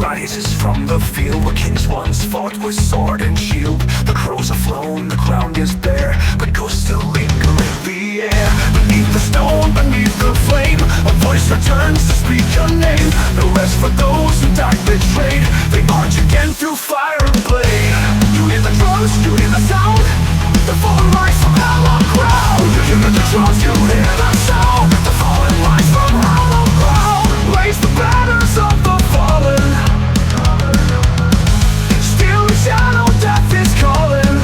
Rises from the field where kings once fought with sword and shield. The crows are flown, the ground is bare, but ghosts still linger in the air. Beneath the stone, beneath the flame, a voice returns to speak your name. No rest for those who died betrayed. They march again through fire and blade. You hear the drums, you hear the sound, the fallen rise from hollow ground. You hear the drums, you hear the sound, the fallen rise from hollow ground. Raise the banners of the fallen. Shadow death is calling.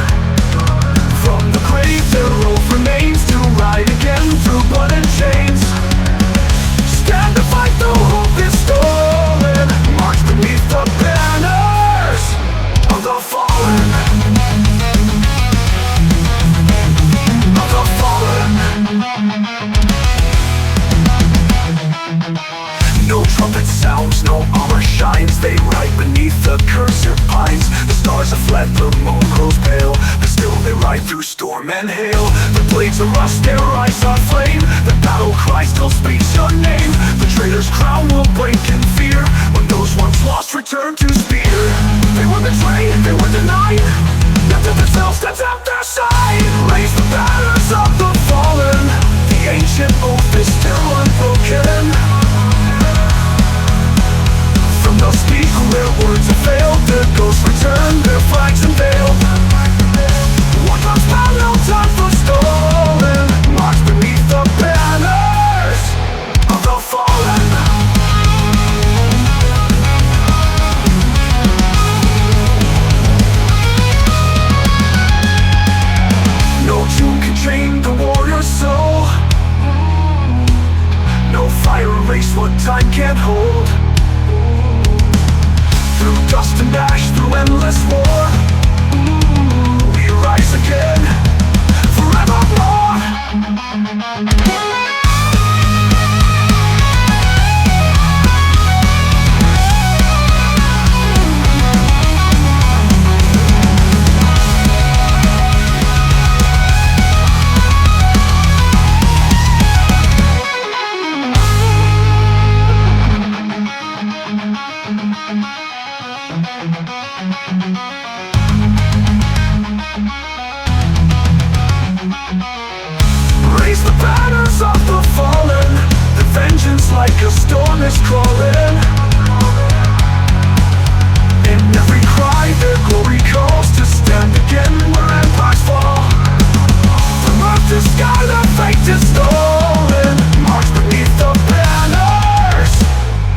From the grave their oath remains to ride again through blood and chains. Stand to fight though hope is stolen. March beneath the banners of the fallen. Of the fallen. No trumpet sounds, no armor shines. They ride beneath the cursed pines. The stars have fled, the moon grows pale, but still they ride through storm and hail. The blades of rust, their eyes are flame. The battle cry still speaks your name. The traitor's crown will break in fear when those once lost return to spear. They were betrayed, they were denied. Death of themselves stands at their side. Raise the banners of the fallen. The ancient oath is still unbroken. From those speak who their words have failed, their ghosts return, their flags unveiled. Watchman's bound, no time for stolen. March beneath the banners of the fallen. No tune can chain the warrior's soul. No fire erase what time can't hold. Through dust and ash, through endless war, we rise again, forevermore. Raise the banners of the fallen. The vengeance like a storm is crawling. In every cry their glory calls to stand again where empires fall. From earth to sky their fate is stolen. March beneath the banners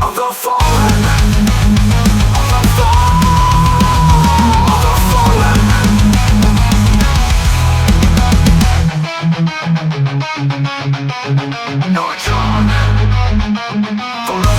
of the fallen. Of the fallen. Of the fallen. No, it's on forever.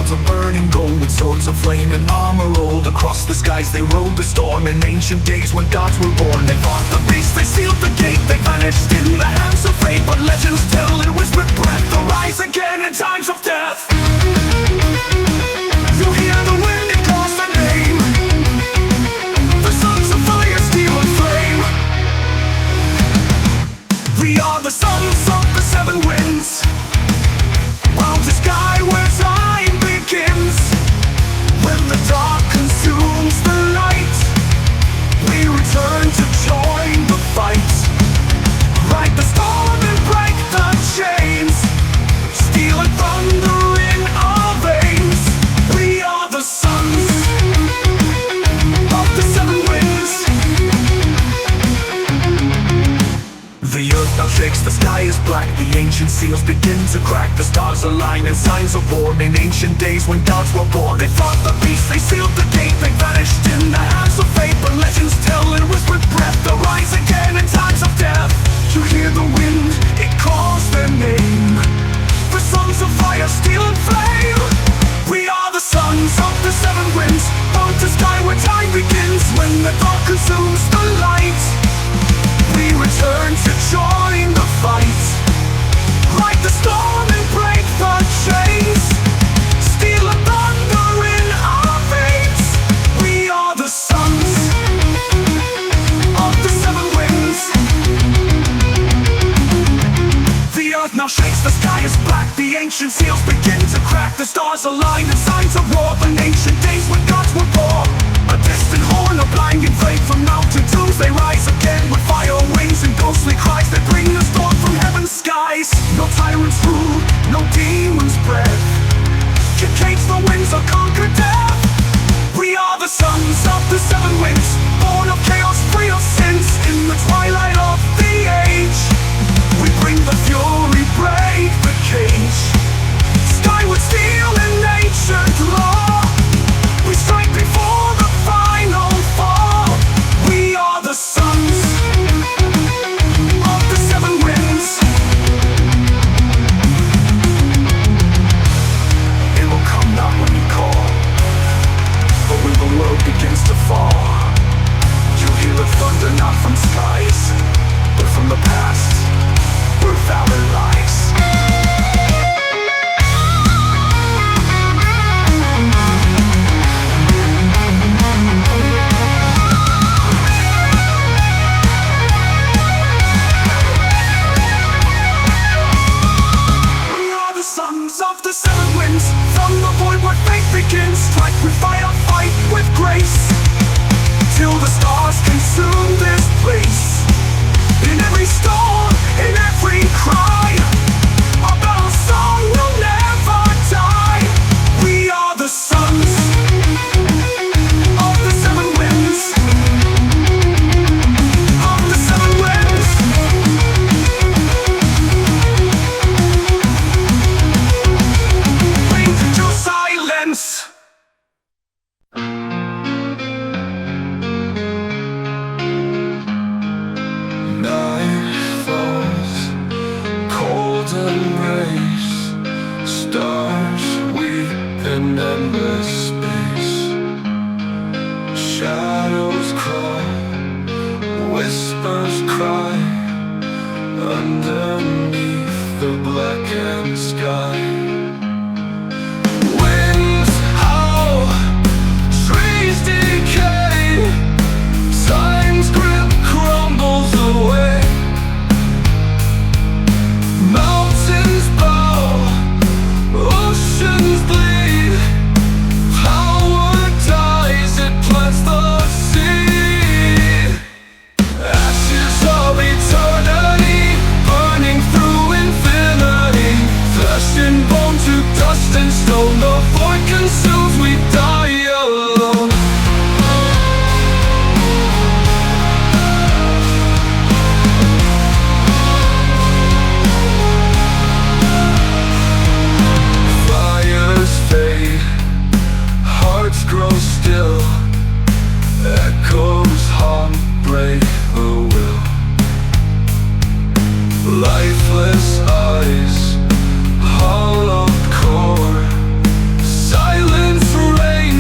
Of burning gold with swords of flame and armor rolled across the skies. They rode the storm in ancient days when gods were born. They fought the beast, they sealed the gate. They vanished in the hands of fate, but legends tell in whispered breath they'll rise again in times of death. You hear the wind, it calls their name. The sons of fire, steel and flame. We are the sons of the seven winds. Round the sky where time begins. When the dark consumes the light, we return to join the fight. Ride the storm and break the chains. Steel and thunder in our veins. We are the sons of the seven winds. The earth now shakes, the sky is black. The ancient seals begin to crack. The stars align and signs are born. In ancient days when gods were born, they fought the beast, they sealed the gate. They vanished in the hands of fate, but legends tell in whispered breath they'll rise again in times of death. You hear the wind, it calls their name. The sons of fire, steel and flame. consumes the light. We return to join the fight. Like the storm and break the chains. Steel and thunder in our veins. We are the sons of the seven winds. The earth now shakes, the sky is black. The ancient seals begin to crack. The stars align in signs of war. In ancient days when gods were poor, a distant horn, a blinding flame from mountain tombs. They rise again with fire wings and ghostly cries that bring the storm from heaven's skies. No tyrants rule, no demons breath can cage the winds or conquer death. We are the sons of the seven winds, born of chaos, free of sins. In the twilight of the age, we bring the fury, break the cage. Skyward steel in ancient law, we strike before the final fall. We are the sons of the seven winds. It will come not when you call, but when the world begins to fall. You'll hear the thunder not from skies, but from the past, where valor lies. We are the sons of the seven winds, from the void where faith begins. Strike with fire, fight with grace, till the stars consume this place. In every storm, in every cry, our battle song will never die. We are the sons of the seven winds, of the seven winds. Bring to silence. Stars weep in endless space. Shadows crawl, whispers cry, underneath the blackened sky. Winds howl, trees decay, time's grip crumbles away. Mountains bow, oceans bleed, power dies, it plants the seed. Ashes of eternity, burning through infinity. Flesh and bone to dust and stone, the void consumes, we die alone. Fade, hearts grow still, echoes haunt, break the will. Lifeless eyes, hollow core, silence reigns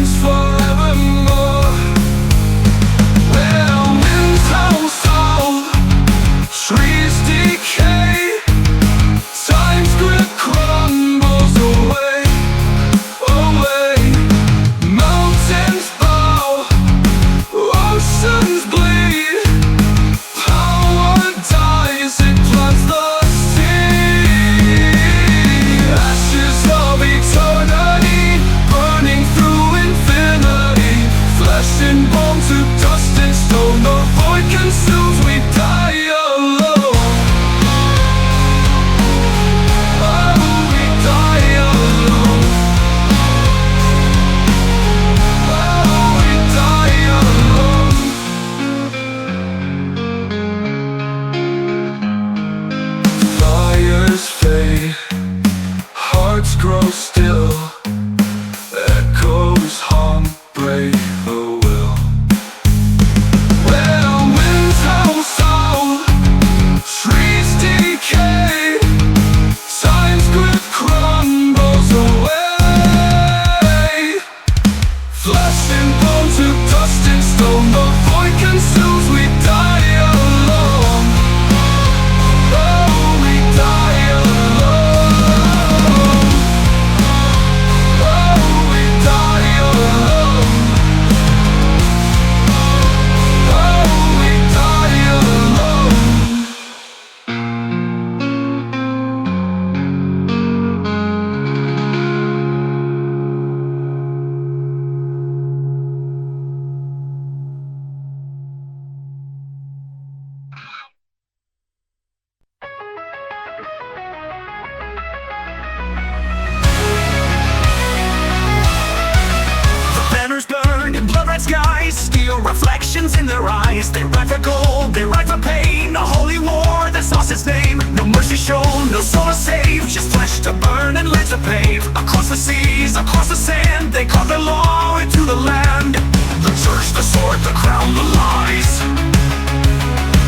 lies. They ride for gold, they ride for pain. A holy war that's lost its name. No mercy shown, no soul to save. Just flesh to burn and lead to pave. Across the seas, across the sand, they carve their law into the land. The church, the sword, the crown, the lies,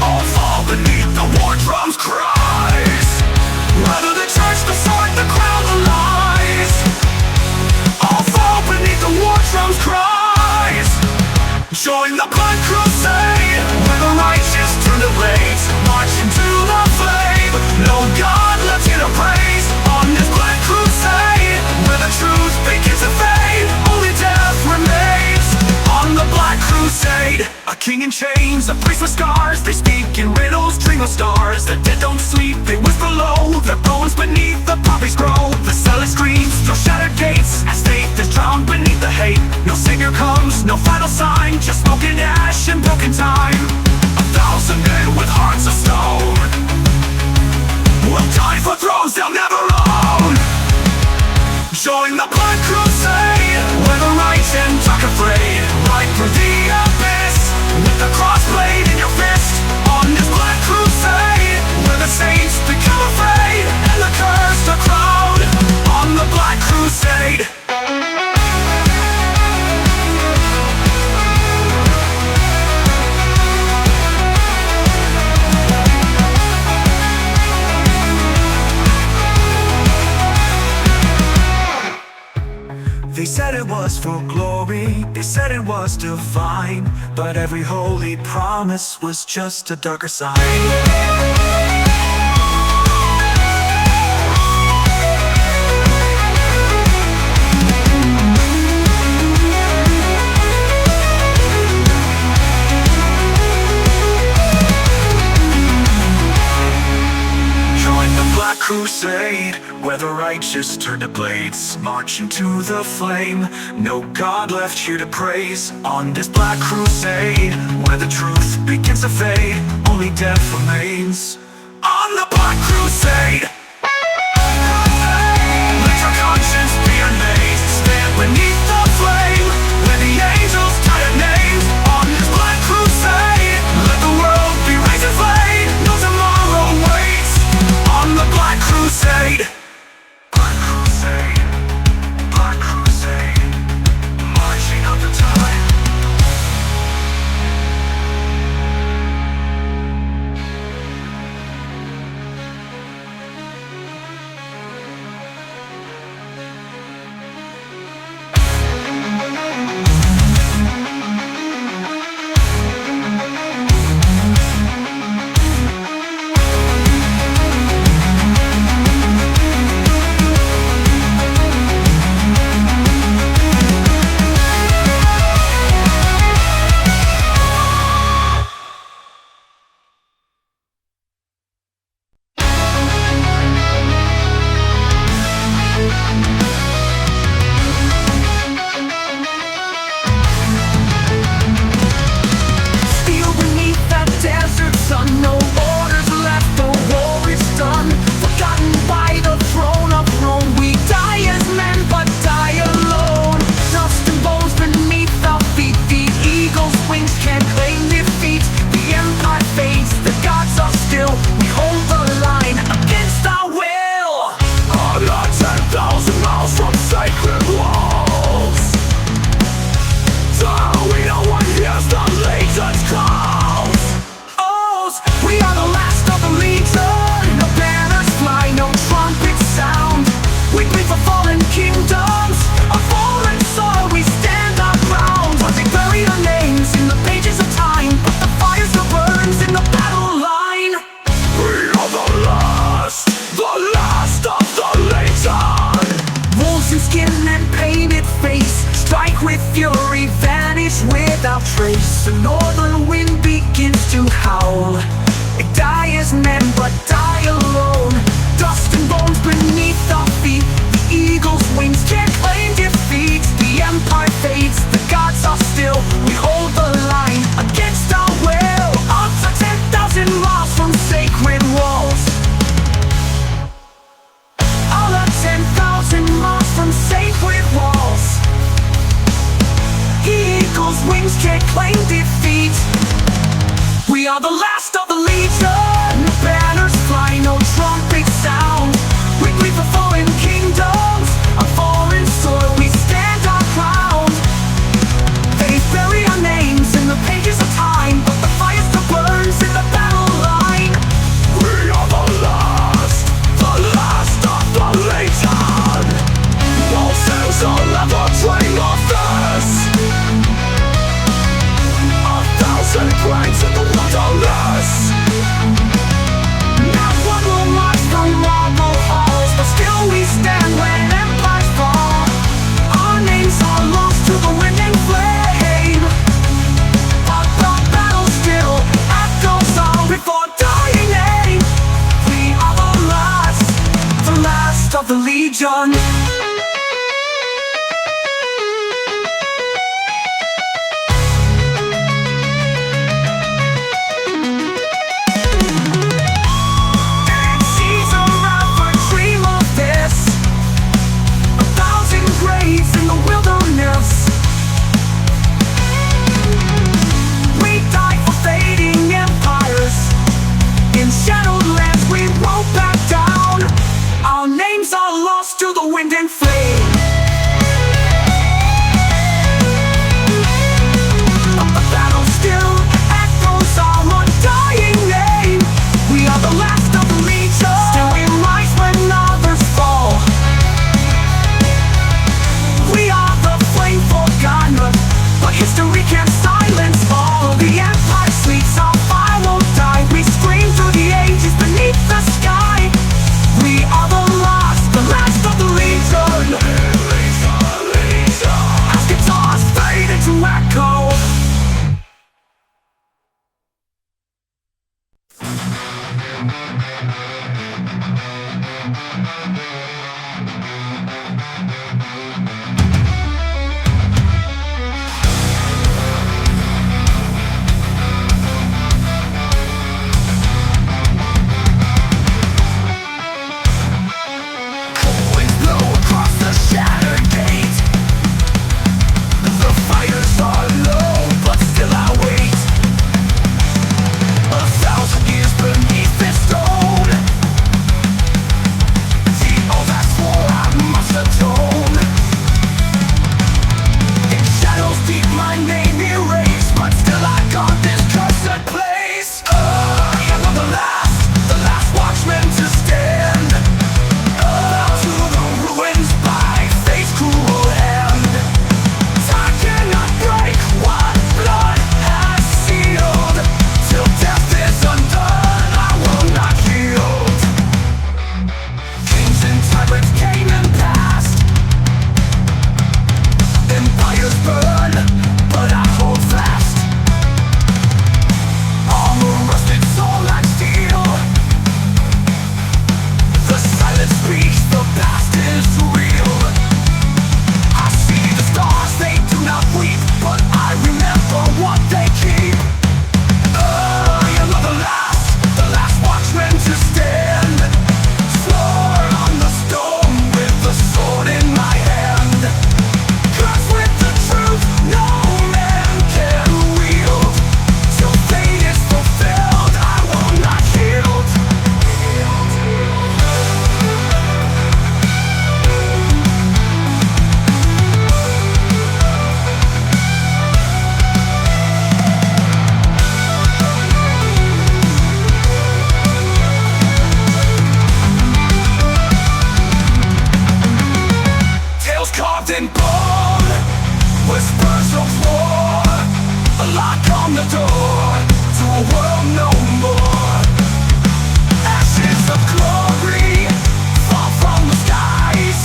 all fall beneath the war drum's cries. Rather the church, the sword, the crown, the lies, all fall beneath the war drum's cries. Join the Black Crusade, where the righteous turn to blades, march into the flame. No God left here to praise. On this Black Crusade, where the truth begins to fade, only death remains. On the Black Crusade, a king in chains, a priest with scars. They speak in riddles, dream of stars. The dead don't sleep, they whisper low. Their bones beneath the poppies grow. The zealous screams through shattered gates, as faith is drowned beneath the hate. No savior comes, no final sign, just smoke and ash and broken time. 1,000 men with hearts of stone will die for thrones they'll never own. Join the Black Crusade, where the right and dark afraid, right through the abyss, with the crossblade in your fist. On this Black Crusade, where the saints become afraid, and the cursed are crowned. On the Black Crusade. They said it was for glory, they said it was divine, but every holy promise was just a darker side. Black Crusade, where the righteous turn to blades, march into the flame. No God left here to praise. On this Black Crusade, where the truth begins to fade, only death remains. On the Black Crusade, let your conscience be amazed. Stand beneath the flame, where the angels tie their names. On this Black Crusade, let the world be raised in flame. No tomorrow waits. On the Black Crusade. Black Crusade, Black Crusade, marching up the tide. trace. The northern wind begins to howl. They die as men but die alone. Dust and bones beneath our feet. The eagle's wings can't claim defeat. The empire fades, the gods are still. We hold the line against our will. Odds are 10,000 miles from sacred walls. All are 10,000 miles from sacred walls. Eagle's wings can't claim defeat. are the last of the legion. No banners fly, no trumpet sound. We bleed for fallen kingdoms. On foreign soil we stand our ground. They bury our names in the pages of time, but the fire still burns in the battle line. We are the last of the legion. No sails will ever drain off us. Grinds in the wilderness. Not one will march from marble halls, but still we stand when empires fall. Our names are lost to the wind and flame, but the battle still echoes on before dying name. We are the last of the legion. To the wind and flame. But the battle still echoes our undying name. We are the last of the legion. Still we rise when others fall. We are the flame forgotten, but history can't silence all. The empire sleeps, our fire won't die. We scream through the ages beneath the sky. We are the last of the legion. As guitars fade into echo. in bone, whispers of war, a lock on the door to a world no more. Ashes of glory fall from the skies.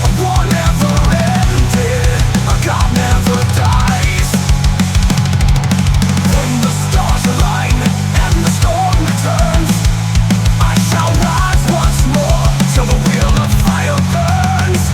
A war never ended, a God never dies. When the stars align and the storm returns, I shall rise once more till the wheel of fire burns.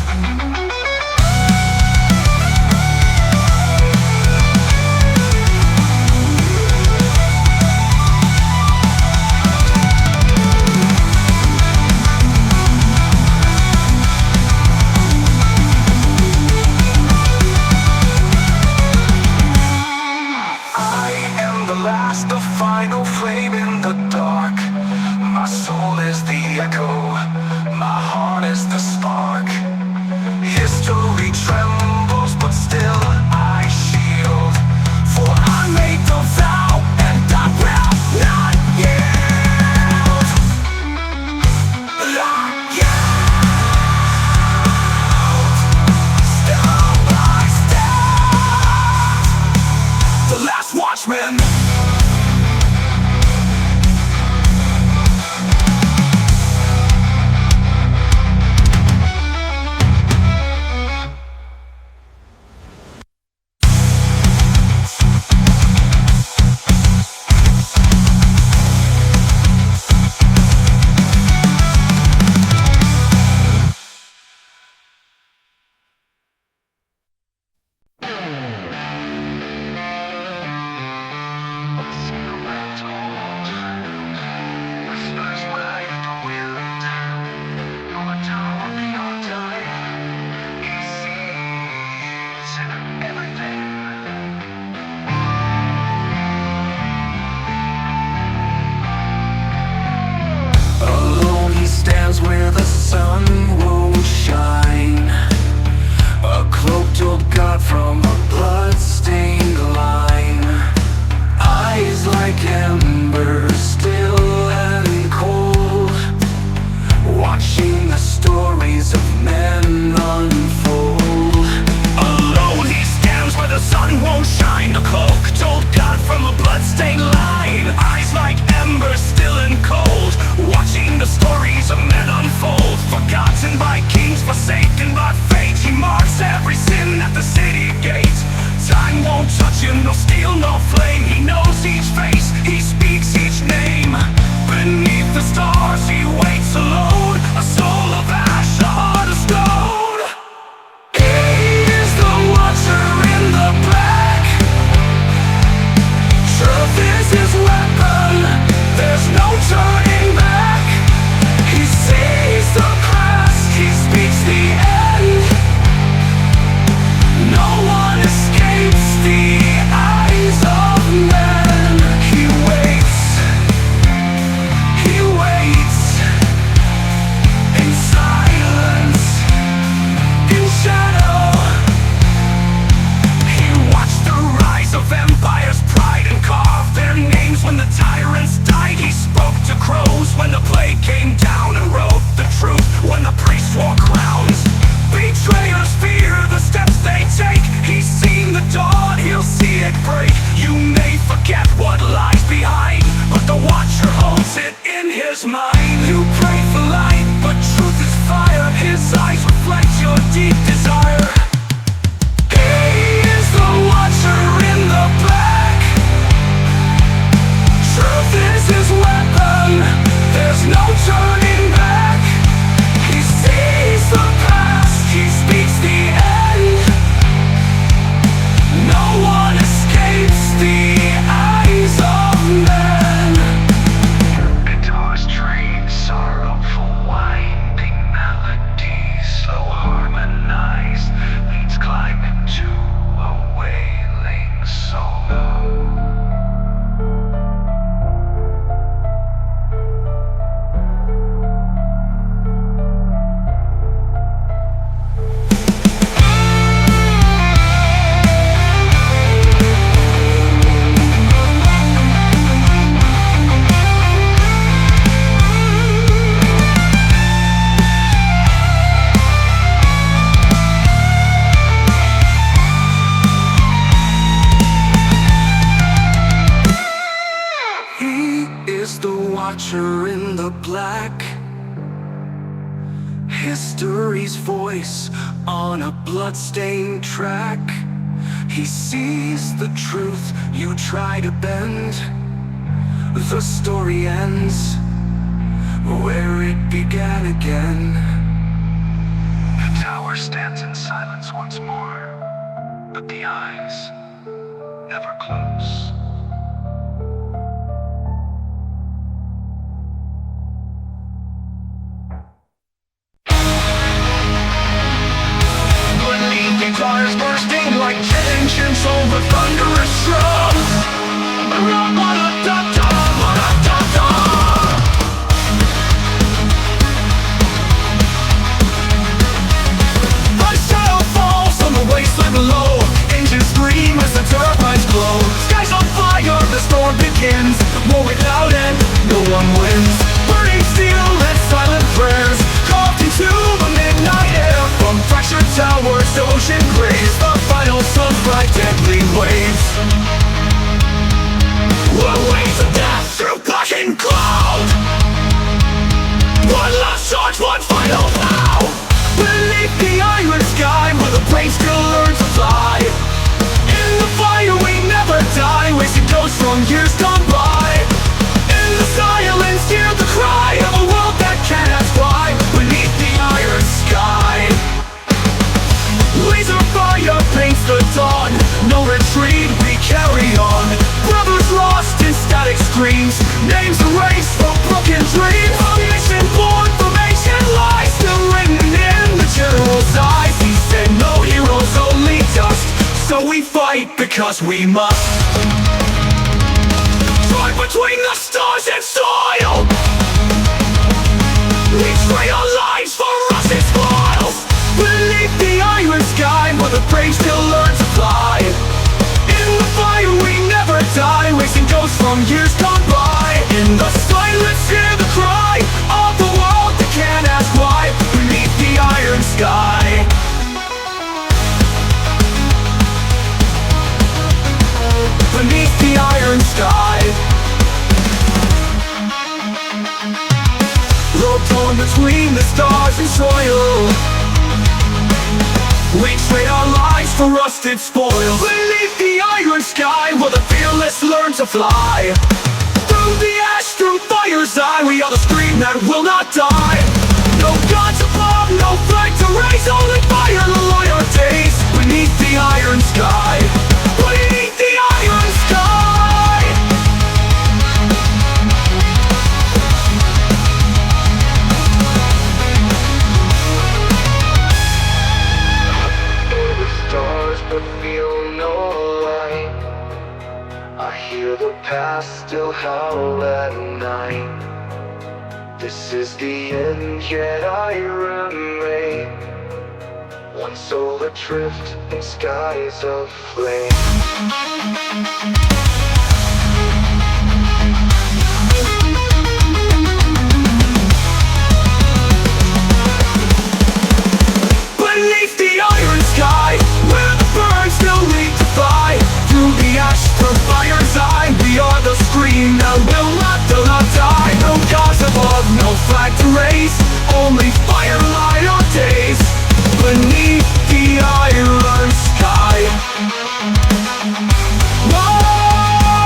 consider everything. Alone he stands where the sun won't shine, a cloaked old god from a blood-stained line. Eyes like embers, still and cold, watching the stories of men unfold. Alone he stands where the sun won't shine, a cloaked old god from a blood-stained line. Eyes like embers, still and cold, watching the stories of men unfold. Forgotten by kings, forsaken by fate, he marks every sin at the city gate. Time won't touch him, no steel, no flame. He knows each face, he speaks each name. Beneath the stars he waits alone, a soul of ash, a heart of stone. He is the watcher in the black, truth is his weapon, there's no turning back. He sees the past, he speaks the end. No one escapes the eyes of men. He waits in silence, in shadow. He watched the rise of empires, pride and carved their names. When the tyrants died, he spoke to crows. When the plague came down and wrote the truth. When the priests wore crowns, betrayers fear the steps they take. He's seen the dawn, he'll see it break. You may forget what lies behind, but the watcher holds it in his mind. You pray for light, but truth is fire. His eyes reflect your deep desire. He is the watcher in the black, truth is his weapon, there's no turning back. He sees the past, he speaks the end. No one escapes the eyes of men. Guitars train, sorrowful winding melodies, slow harmonized, leads climbing to a wailing solo. He is the watcher in the black, history's voice on a bloodstained track. He sees the truth you try to bend. The story ends where it began again. The tower stands in silence once more, but the eyes never close. Guitars bursting like tensions over thunderous drums. Ra-ba-da-da-da, ba-da-da-da. The shadow falls on the wasteland below. Engines scream as the turbines glow. Skies on fire, the storm begins. War without end, no one wins. Burning steel and silent prayers carved into the midnight air. From fractured towers to ocean graves, the final sun's bright deadly waves. The waves of death through blackened cloud. One last charge, one final vow. Beneath the iron sky, where the brain still learns to fly. In the fire we never die, wasted ghosts from years gone by. In the silence, hear the cry of a world that can't ask why. Beneath the iron sky, laser fire paints the dawn. No retreat, we carry on. Brothers lost in static screams, names erased for broken dreams. A mission born from ancient lies, still written in the general's eyes. He said no heroes, only dust. Now we fight because we must. Drive between the stars and soil. We trade our lives for rusted spoils. Beneath the iron sky, where the brave still learn to fly. In the fire we never die, racing ghosts from years gone by. In the silence hear the cry of the world that can't ask why. Beneath the iron sky. Beneath the iron sky. Low torn between the stars and soil. We trade our lives for rusted spoils. Beneath the iron sky, where the fearless learn to fly. Through the ash, through fire's eye, we are the scream that will not die. No gods above, no flag to raise, only fire to light our days. Beneath the iron sky. Beneath the iron sky. The stars but feel no light. I hear the past still howl at night. This is the end, yet I remain. One soul adrift in skies of flame. Beneath the iron sky, where the birds still need to fly. Through the ash, through fire's eye, we are the scream that will not die. No gods above, no flag to raise, only fire light our days. Beneath the iron sky. Whoa!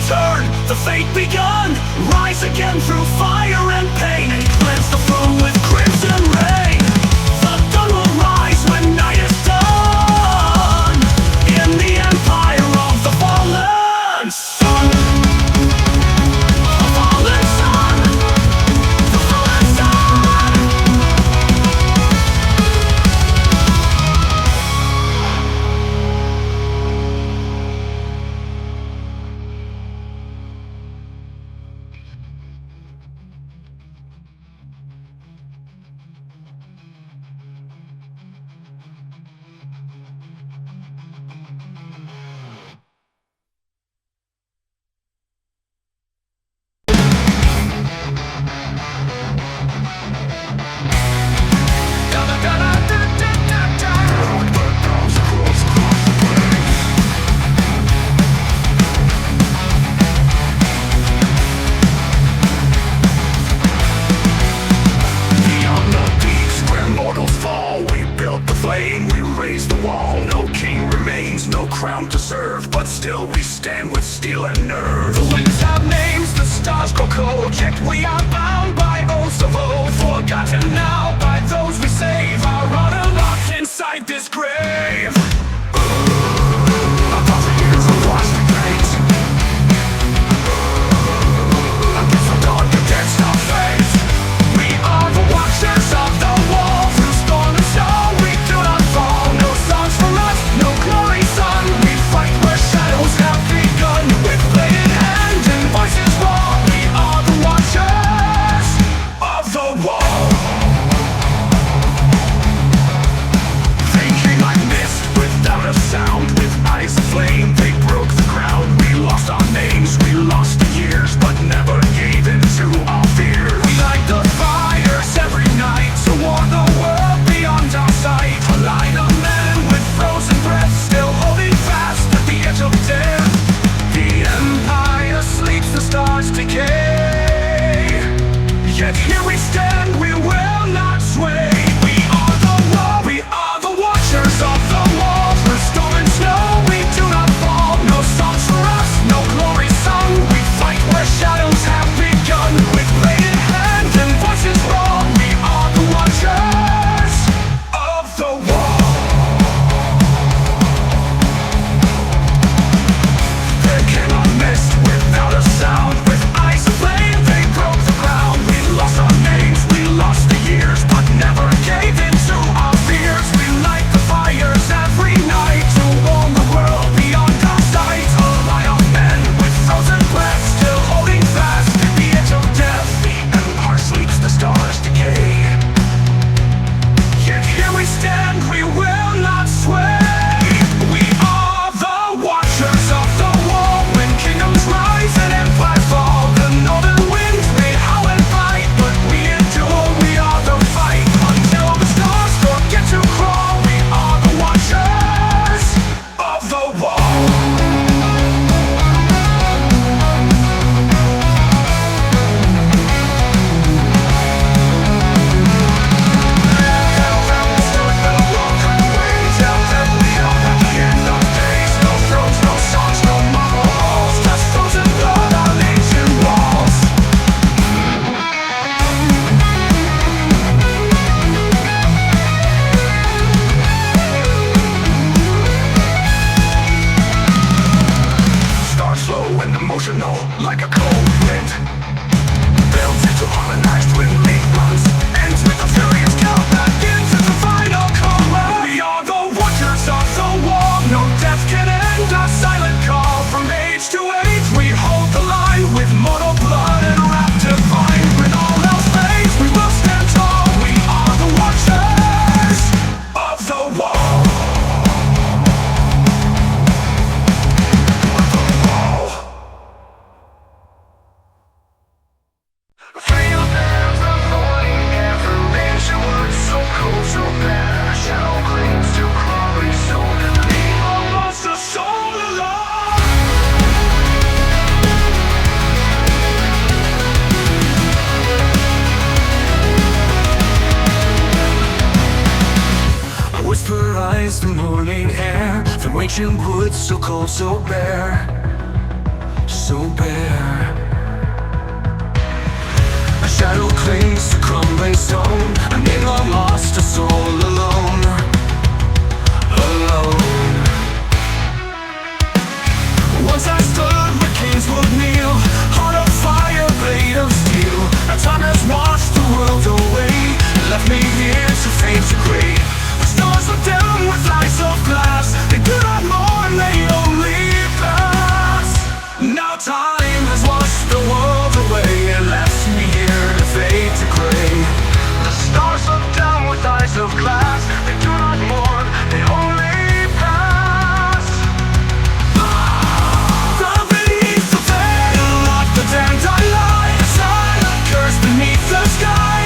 return, the fate begun. Rise again through fire and pain, and cleanse the throne with crimson rain. The dawn will rise when night is done, in the empire of the fallen sun. The fallen sun. The fallen sun. Crown to serve, but still we stand with steel and nerve. The winds have names, the stars grow cold, yet we are bound by oaths of old. Forgotten now by those we save, our honor locked inside this grave. 1,000 years of plastic paint, against the dawn of dead stop fate. We are the watchers of the wall, through storm and snow we do not fall. No songs for us, no glory sun. We fight where shadows have begun, with blade hand and voices raw. We are the watchers of the wall. Thinking like mist without a sound, with eyes aflame they broke the ground. We lost our names, we lost the years, but never gave in to our fears. We light the fires every night to warn the world beyond our sight. A line of men with frozen breath, still holding fast at the edge of death. The empire sleeps, the stars decay, yet here we stand, we will not sway. We are the wall, we are the watchers of the wall. Through storm and snow we do not fall. No songs for us, no glory sung. We fight where shadows have begun, with blade in hand and voices raw. We are the watchers of the wall. They came on mist without a sound, with eyes aflame they broke the ground. We lost our names, we lost the years, but never gave in to our fears. We light the fires every night to warm the world beyond our sight. A line of men with frozen breath, still holding fast at the edge of death. The empire sleeps, the stars decay, yet here we stand, we will not sway. We are the watchers of the wall. When kingdoms rise and empires fall, the northern winds may howl and fight, but we endure, we are the fight. Until the stars forget to crawl, we are the watchers of the wall. Tell them we stood the long way. Tell them we are at the end of days. No thrones, no songs, no marble halls, just frozen blood on ancient walls. Starts slow and emotional, like a cold wind, builds into harmonized when lead runs, ends with a furious count that into the final call. We are the watchers of the wall. No death can end our silent call. From age to age we hold the line, with mortal blood and wrath divine. When all else fades we will stand tall. We are the watchers of the wall. Feel there's a void, every inch of wood so cold, so bare. Shadow clings to glory soon, and the evil wants the soul alive. Whisper eyes, the morning air, from ancient woods so cold, so bare. so bare. A shadow clings to crumbling stone. An in-law lost, a soul alone, alone. Once I stood where kings would kneel, heart of fire, blade of steel. Now time has washed the world away, left me here to fade to gray. The stars look down with eyes of glass. They do not mourn, they only pass. Now time has washed the world away and left me here to fade to gray. The stars look down with eyes of glass. They do not mourn, they only pass. Beneath the veil of the damned I lie, a silent curse beneath the sky.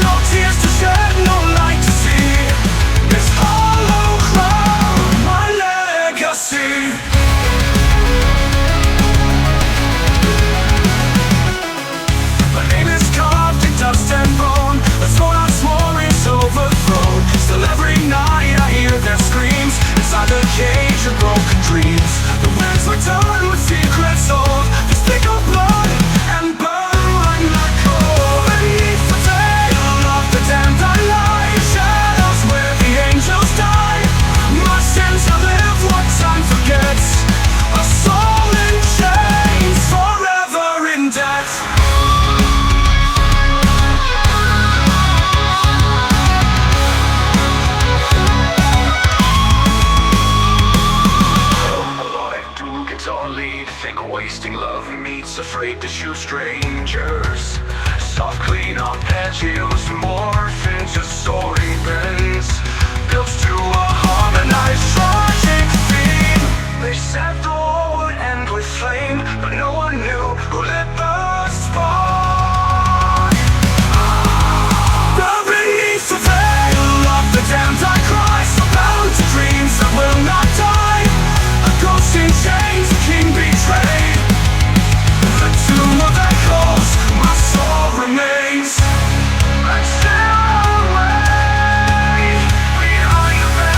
No tears to shed, no light to see. This hollow crown, my legacy. My name is carved in dust and bone. The throne I swore is overthrown. Still every night I hear their screams inside the cage of broken dreams. The winds return with secrets old. They speak of blood and burn like not cold. Beneath the veil of the damned I lie, shadows where the angels die. My sins have lived what time forgets. A soul in chains, forever in debt. Wasting love meets afraid to shoot strangers. Soft clean up patches morph into soaring bends, built to a harmonized tragic theme. They said the war would end with flame, but no one knew who lit the spark. Beneath the veil of the damned I cry, so bound to dreams that will not die. A ghost in chains, a king betrayed. The tomb of echoes, my soul remains. And still away behind the veil.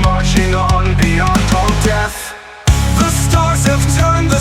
marching on beyond all death. The stars have turned the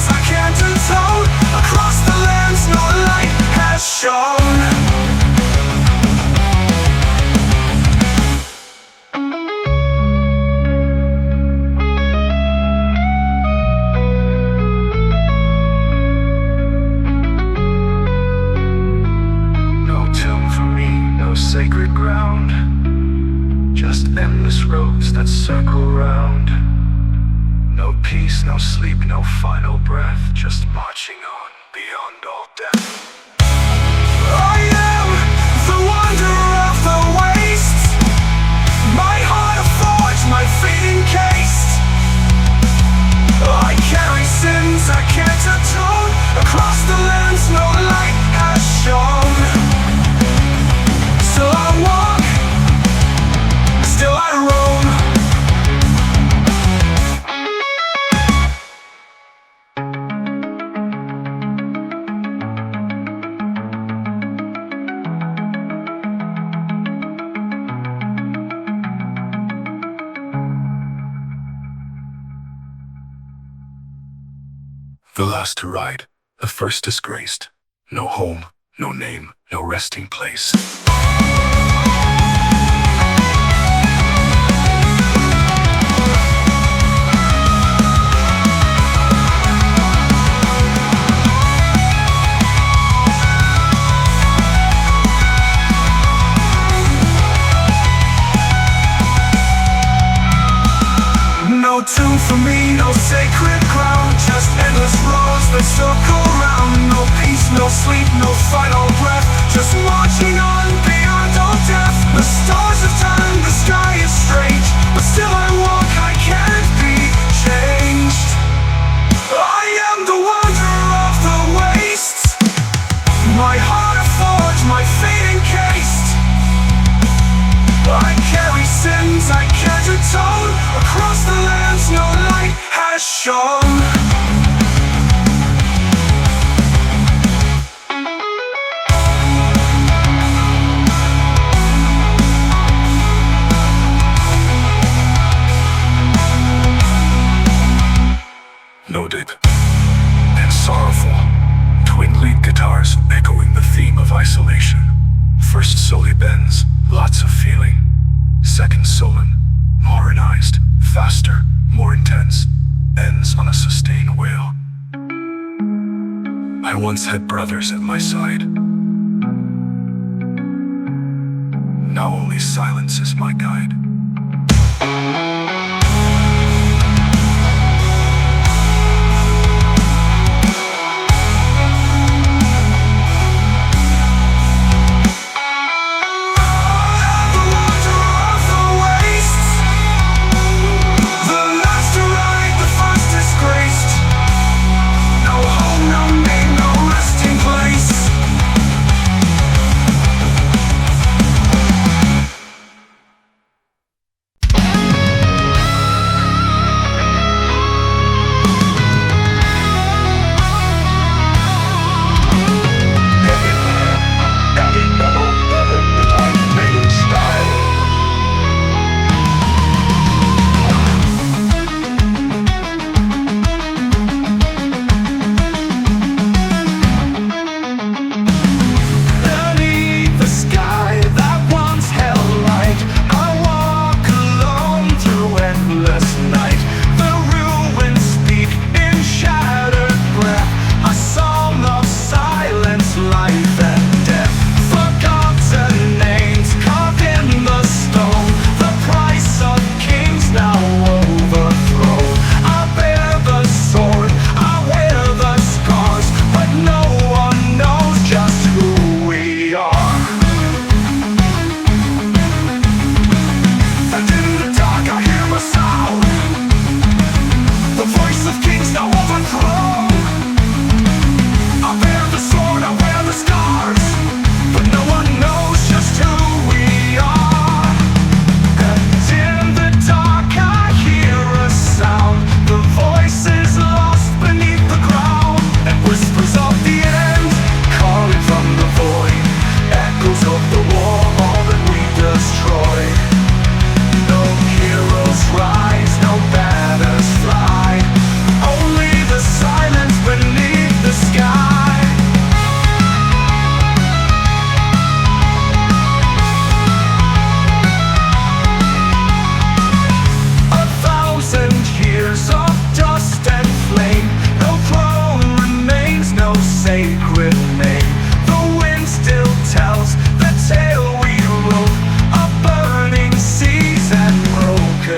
I can't atone. Across the lands no light has shone. Sacred ground, just endless roads that circle round. No peace, no sleep, no final breath, just marching on beyond all death. I am the wanderer of the wastes, my heart a forge, my fate encased. I carry sins I can't atone. Across the lands no light has shone. Still I walk, still I roam. The last to ride, the first disgraced. No home, no name, no resting place. No tomb for me, no sacred ground, just endless roads that circle round. No peace, no sleep, no final breath, just marching on beyond all death. The stars have turned, the sky is strange, but still I walk, I can't be changed. I am the wanderer of the wastes, my heart a forge, my fate encased. I carry sins I can't atone. Across the lands no light has shone. No deep and sorrowful, twin lead guitars echoing the theme of isolation. First slowly bends, lots of feeling. Second sullen, modernized, faster, more intense, ends on a sustained wail. I once had brothers at my side. Now only silence is my guide.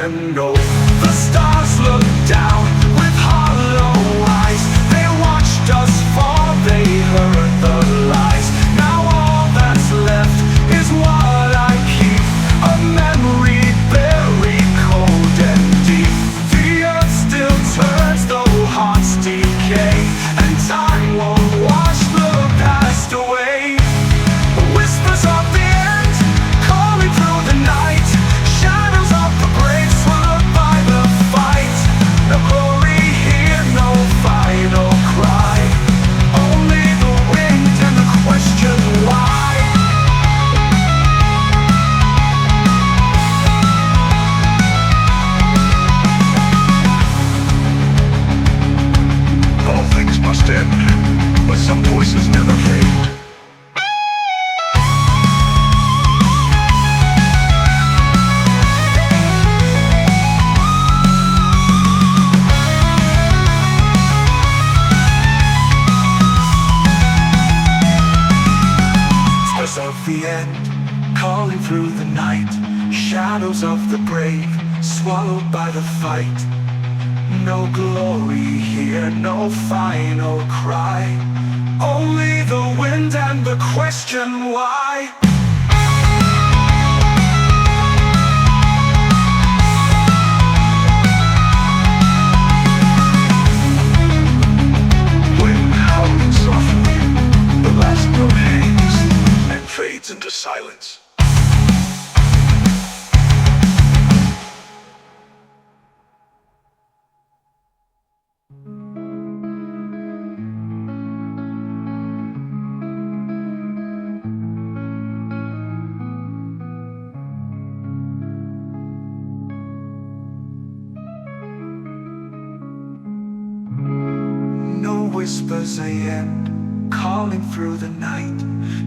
them go. The stars look down with hollow eyes. They watched us fall, they heard the lies. Now all that's left is what I keep, a memory buried cold and deep. The earth still turns though hearts decay, and time won't wash the past away. The whispers of the end calling through the night, shadows of the brave swallowed by the fight. No glory here, no final cry, only the wind and the question why. All things must end, but some voices never fade. Of the end, calling through the night, shadows of the brave, swallowed by the fight. No glory here, no final cry, only the wind and the question why. Wind howling softly, the last note hangs and fades into silence. No whispers they end, calling through the night,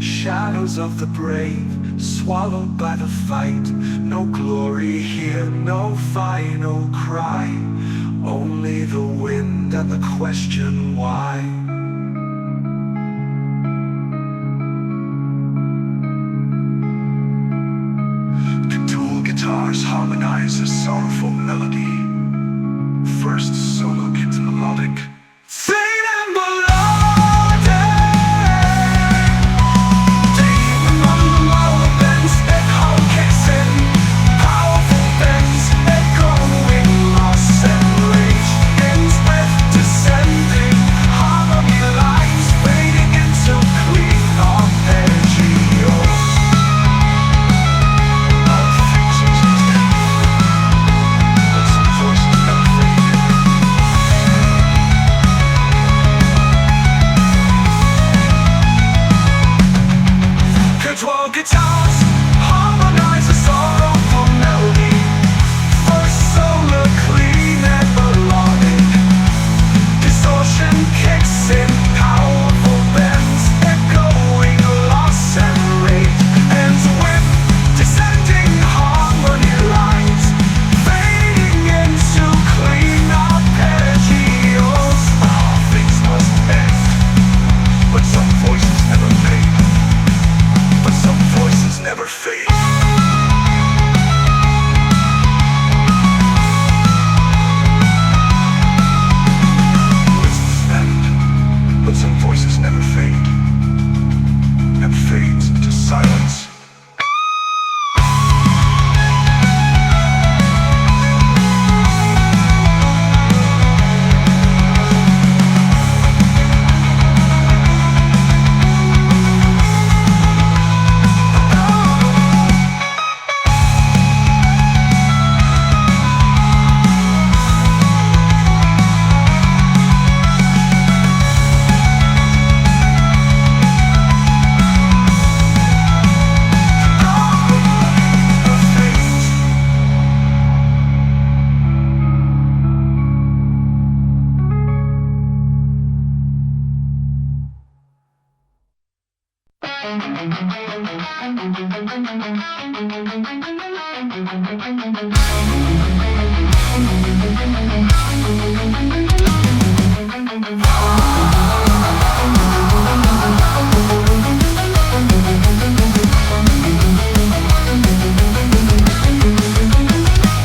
shadows of the brave, swallowed by the fight. No glory here, no final cry, only the wind and the question why. Dual guitars harmonize a sorrowful melody. First solo gets melodic. Fade and melodic. Deep among the lower bends, echo kicks in. Powerful bends, echoing loss and rage. Ends with descending harmony lines, fading into clean arpeggios. All things must end, but some voices never fade. Control guitars harmonize a sorrowful melody. First solo clean and melodic. Distortion kicks in, powerful bends, echoing loss and rage. Ends with descending harmony lines, fading into clean arpeggios. All things must end, but some voices never fade. But some voices never fade. Whispers end, but some voices never fade. And fades into silence.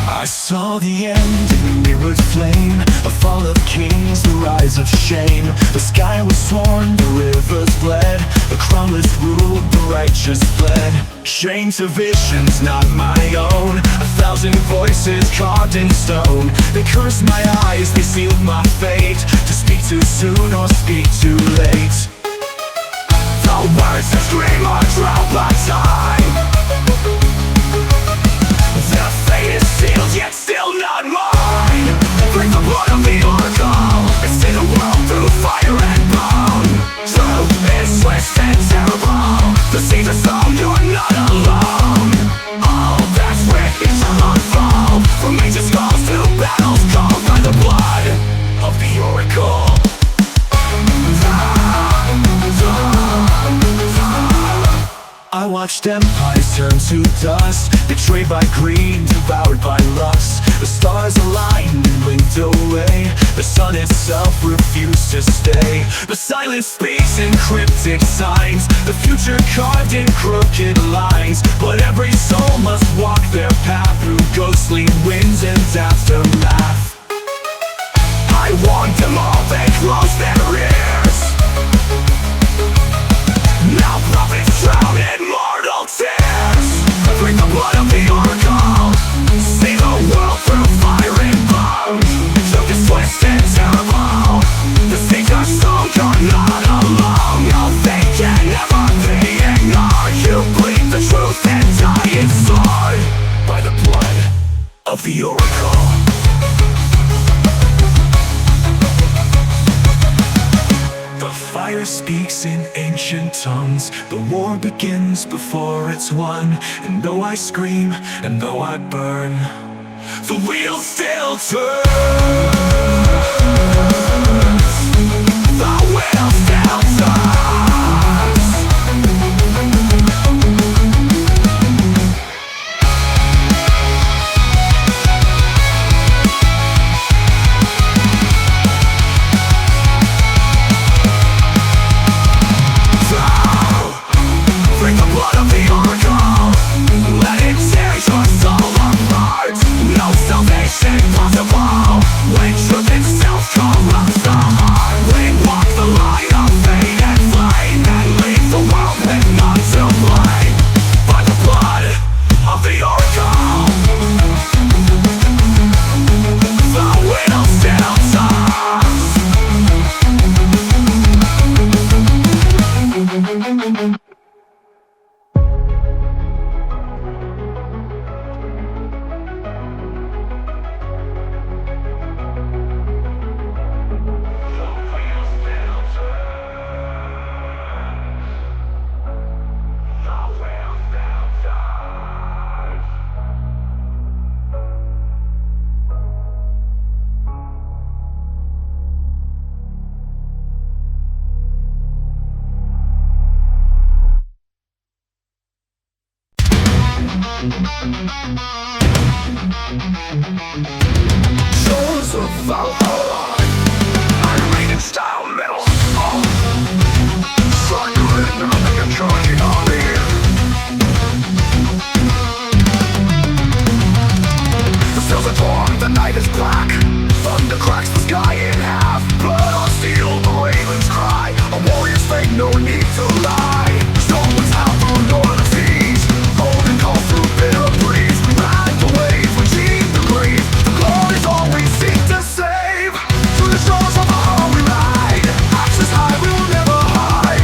I saw saw the end in a mirrored flame, a fall of kings, the rise of shame. The sky was torn, the rivers bled, the crownless ruled, the righteous fled. Shame to visions not my own, 1,000 voices carved in stone. They cursed my eyes, they sealed my fate, to speak too soon or speak too late. The words that scream are drowned by time. The fate is sealed, yet still not mine. Drink the blood of the oracle, and see the world through fire and bone. Truth is swift and terrible, the seeds are sown, you're not alone. All that's written shall unfold, from ancient scrolls to battles called by the blood of the oracle. I watched empires turn to dust, betrayed by greed, devoured by lust. The stars aligned and blinked away, the sun itself refused to stay. The silence speaks in cryptic signs, the future carved in crooked lines. But every soul must walk their path through ghostly winds and aftermath. I warned them all, they closed their ears. Now prophets drown in mortal tears. Drink the blood of the oracle, see the world through fire and bone. Truth is twisted and terrible, the seeds are sown, you're not alone. No, they can never be ignored. You bleed the truth and die inside by the blood of the oracle. The fire speaks in ancient tongues, the war begins before it's won. And though I scream, and though I burn, the wheel still turns. The wheel still turns. When truth itself corrupts the heart, we walk the line of fate and flame, and leave the world with none to blame. By the blood of the oracle, the wheel still turns. Shores of Valhalla, I remain in style metal. Struggling under a charging army. The sails are torn, the night is black. Thunder cracks the sky in half. Blood on steel, the ravens cry. A warrior's fate, no need to lie. The storm was out through northern seas, holding call through bitter breeze. We ride the waves, we cheat the grief. The glory's all we seek to save. Through the shores of Valhalla we ride. Axes high, we will never hide.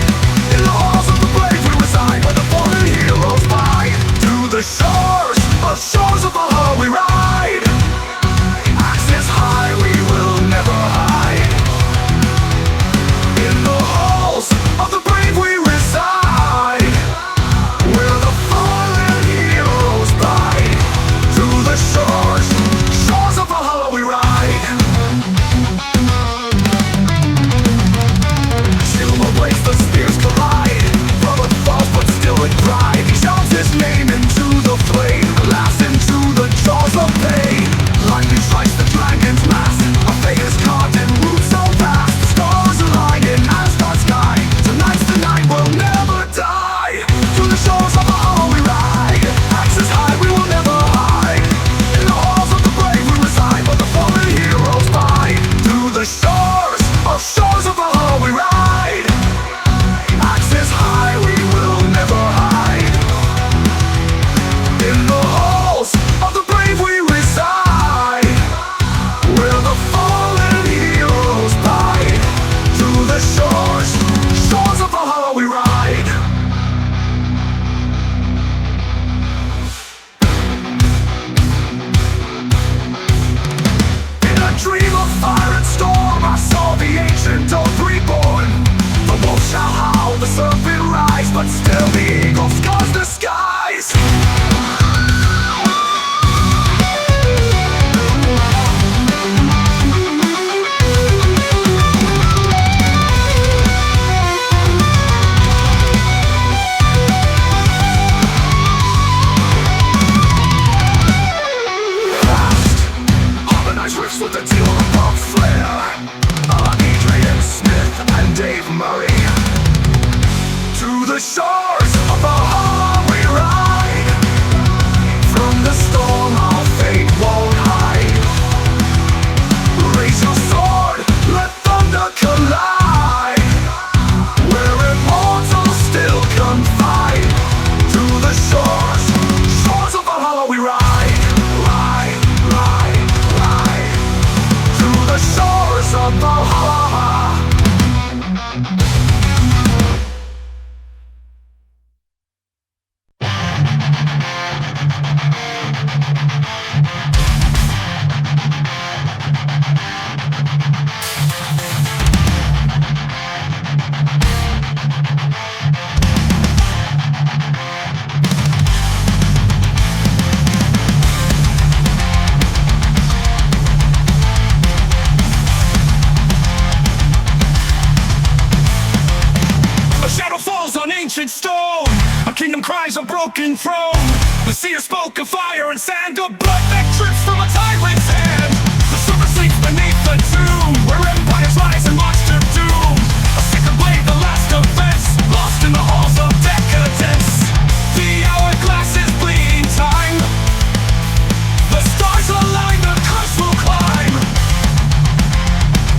In the halls of the blade we reside, where the fallen heroes bide. To the shores of Valhalla we ride. Axes high, we will never Thrash with the deal of pop flare. Adrian Smith and Dave Murray. To the shores of Valhalla we ride. From the storm our fate won't hide. Raise your sword, let thunder collide. Where immortals still confide. To the shores of Valhalla we ride. Ride, ride, ride. To the shores of Valhalla. Ancient stone, a kingdom cries a broken throne. The seer spoke of fire and sand, of blood that drips from a tyrant's hand. The serpent sleeps beneath the tomb, where empires rise and monster doom. A sacred blade, the last offense, lost in the halls of decadence. The hourglass is bleeding time. The stars align, the curse will climb.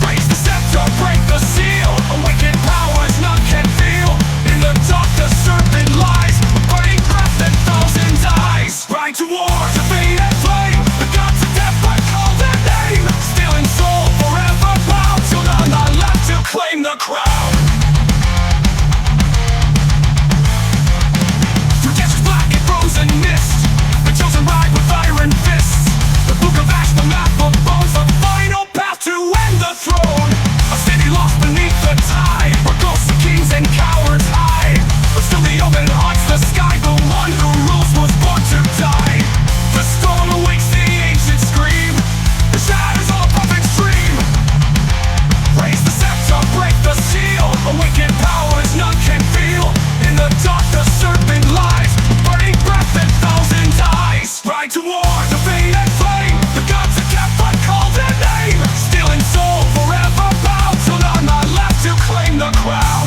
Raise the scepter, break the seal. Awaken powers none can feel. In the dark the serpent lies, burning breath and thousand eyes. Ride to war, to fate and flame. The gods of death I call their name. Still in soul, forever bound. Till none are left to claim the crown. Through deserts black and frozen mist, the chosen ride with iron fists. The book of ash, the map of bones, the final path to end the throne. A city lost beneath the tide, where ghosts of kings and cowards hide. But still the omen haunts the sky. The one who rules was born to die. The storm awakes the ancient scream. The shadows of a perfect stream. Raise the scepter, break the seal. Awaken powers none can feel. In the dark the serpent lies, burning breath and thousand eyes. Ride to war, to fate and flame. The gods of death I call their name. Still in soul, forever bound. Till none are left to claim the crown.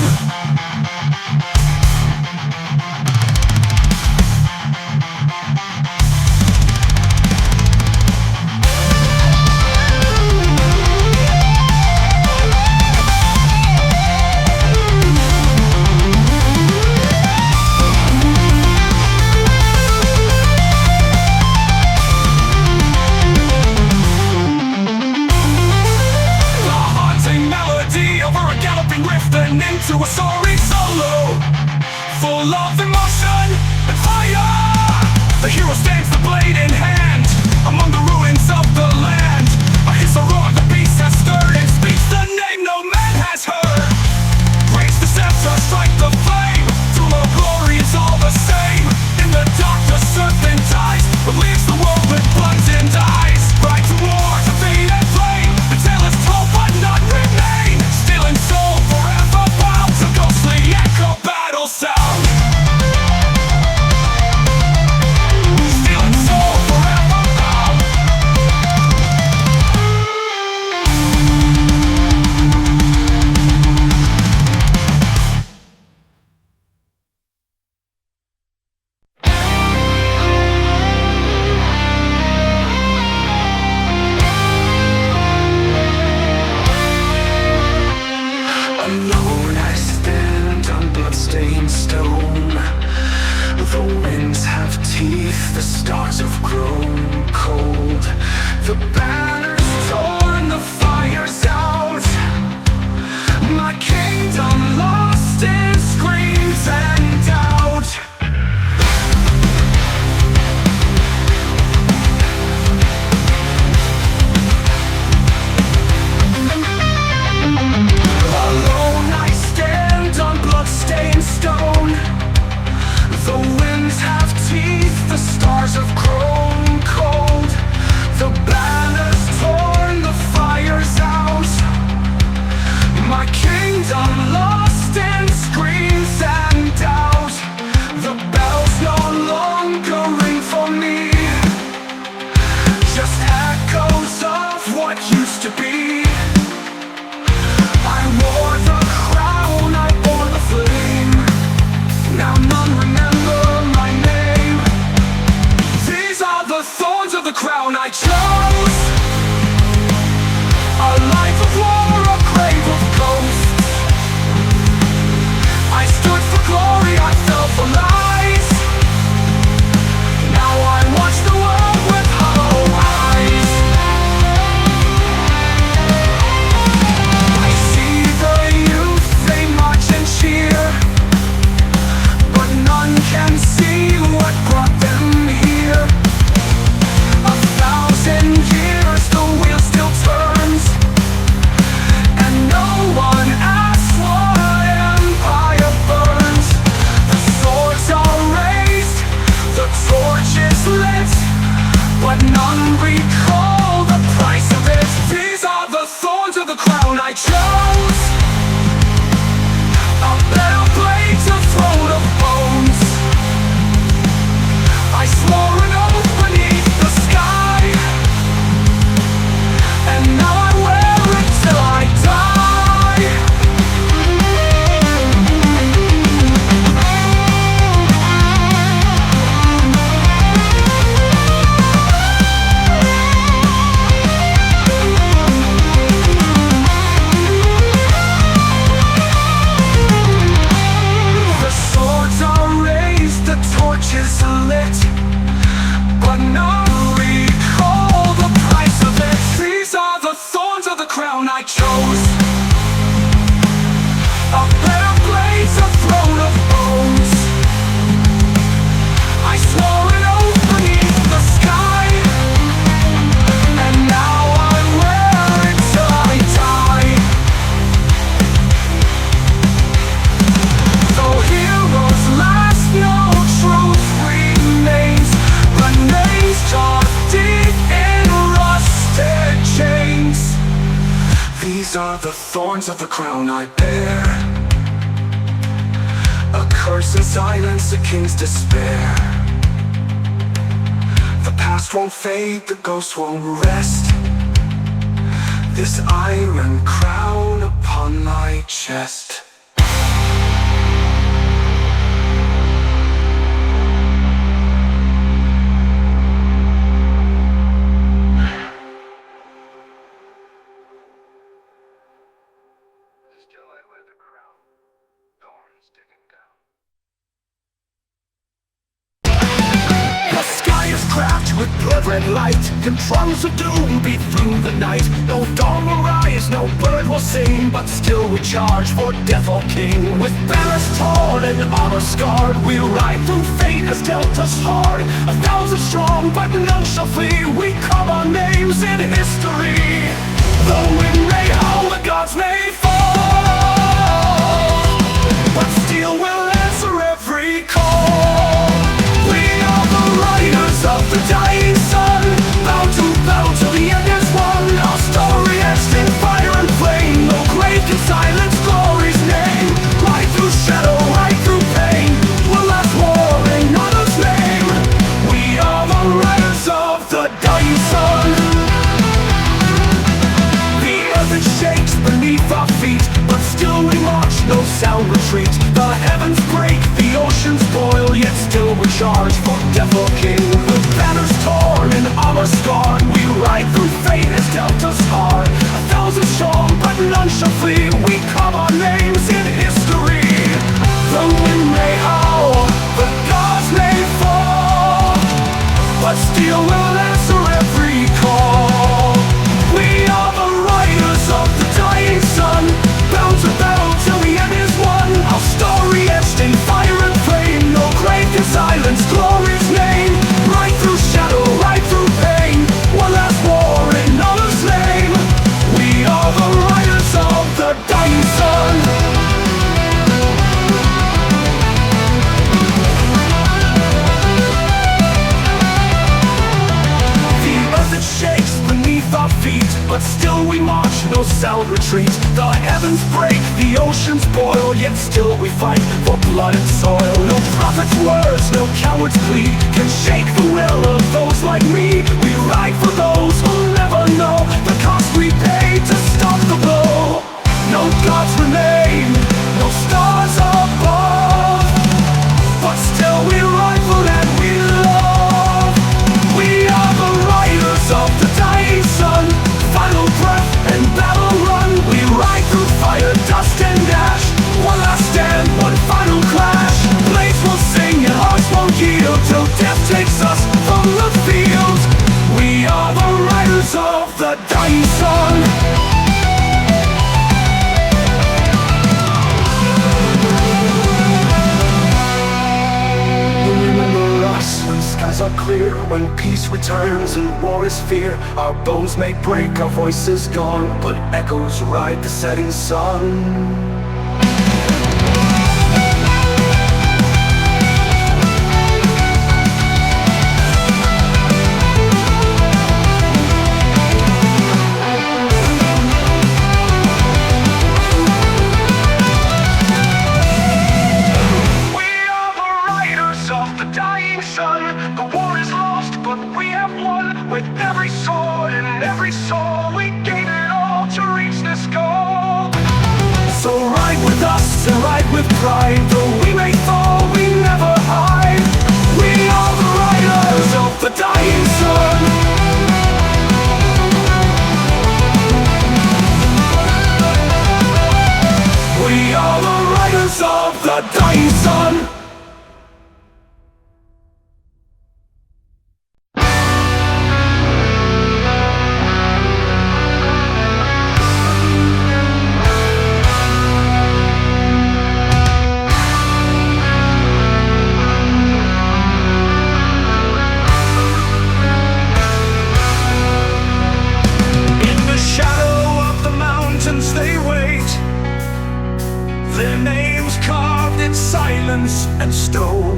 Into a soaring solo, full of emotion and fire. The hero stands, the blade in hand, among the ruins of the land. A hiss, a roar, the beast has stirred, and speaks the name no man has heard. Raise the scepter, strike the flame. Through no glory, it's all the same. In the dark, the serpent dies, but leaves the world with bludgeoned eyes. Ride to war, to fate and flame. The tale is told, but none remain. Still in soul, forever bound to go These are the thorns of the crown I bear, a curse and silence, a king's despair. The past won't fade, the ghost won't rest. This iron crown upon my chest. Still I wear the crown, thorns sticking down. The sky is cracked with blood-red light, controls of doom beat through the night. No dawn will rise, no bird will sing, but still we charge for death, O King. With banners torn and armor scarred, we ride through fate has dealt us hard. 1,000 strong, but none shall flee. We call our names in history. The wind may howl, the gods may fall, but still we'll answer every call. We are the riders of the dying sun, bound to battle till the end is won. Our story etched in fire and flame, no grave can silence glory's name. Right through shadow, right through pain, we'll last war in honor's name. We are the riders of the dying sun. The earth it shakes beneath our feet, but still we march, no sound retreat. The heavens break, the oceans boil, yet still we charge for death, O King. With banners torn and armor scarred, we ride through fate has dealt us hard. 1,000 strong, but none shall flee. We carve our names in history. The wind may howl, the gods may fall, but still we'll answer every call. We are the riders of the dying sun, bound to battle till the end is won. Our story etched in fire and flame, no grave can silence glory's name. Right through shadow, right through pain, one last war in honor's name. We are the riders of the dying sun. The earth it shakes beneath our feet, but still we march, no sound retreat. The heavens break, the oceans boil, yet still we fight for blood and soil. No prophet's words, no coward's plea can shake the will of those like me. We ride for those who'll never know the cost we pay to stop the blow. No gods remain, no stars above, but still we ride for and we love. We are the riders of the dying sun, final breath and battle run. We ride through fire, dust and ash, one last stand, one final clash. Blades will sing and hearts won't yield till death takes us from the field. We are the riders of the dying sun. Remember us when skies are clear, when peace returns and war is fear. Our bones may break, our voices gone, but echoes ride the setting sun. With every sword and every soul, we gave it all to reach this goal. So ride with us and ride with pride, though we may fall, we never hide. We are the riders of the dying sun. We are the riders of the dying sun. And stone.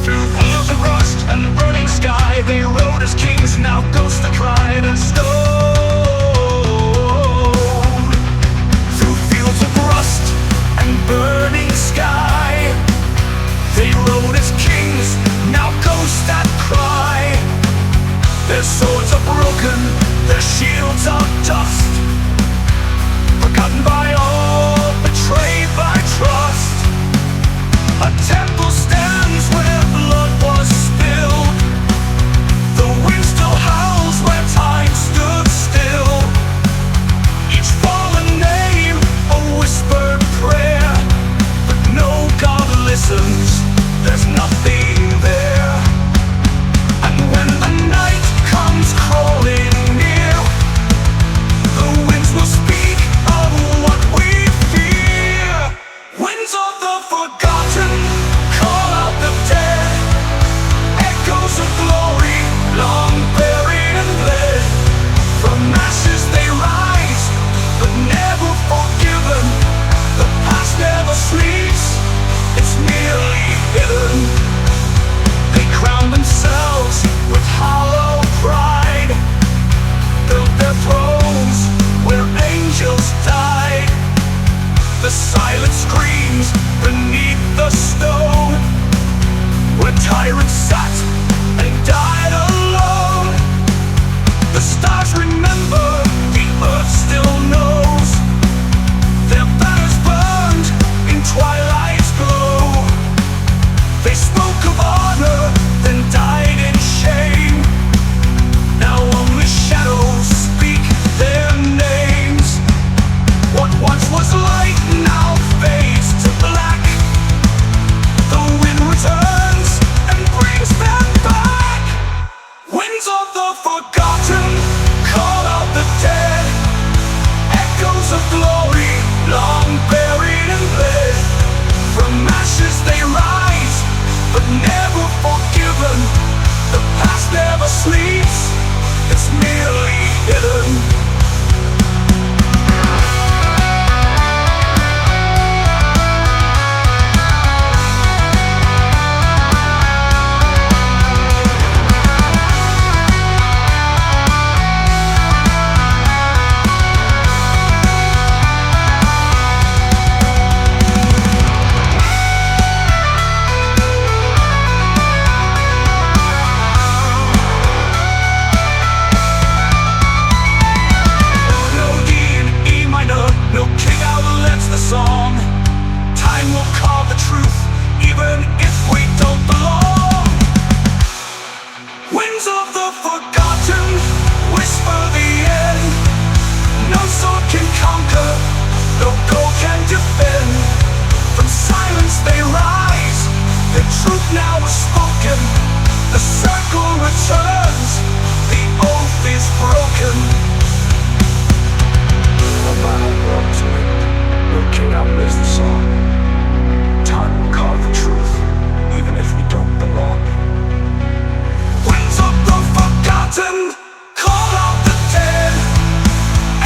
Through walls of rust and the burning sky, they rode as kings, now ghosts that cried and stone. returns. The oath is broken. No matter what to it, no king outlives the song. Time will carve the truth, even if we don't belong. Winds of the forgotten, call out the dead.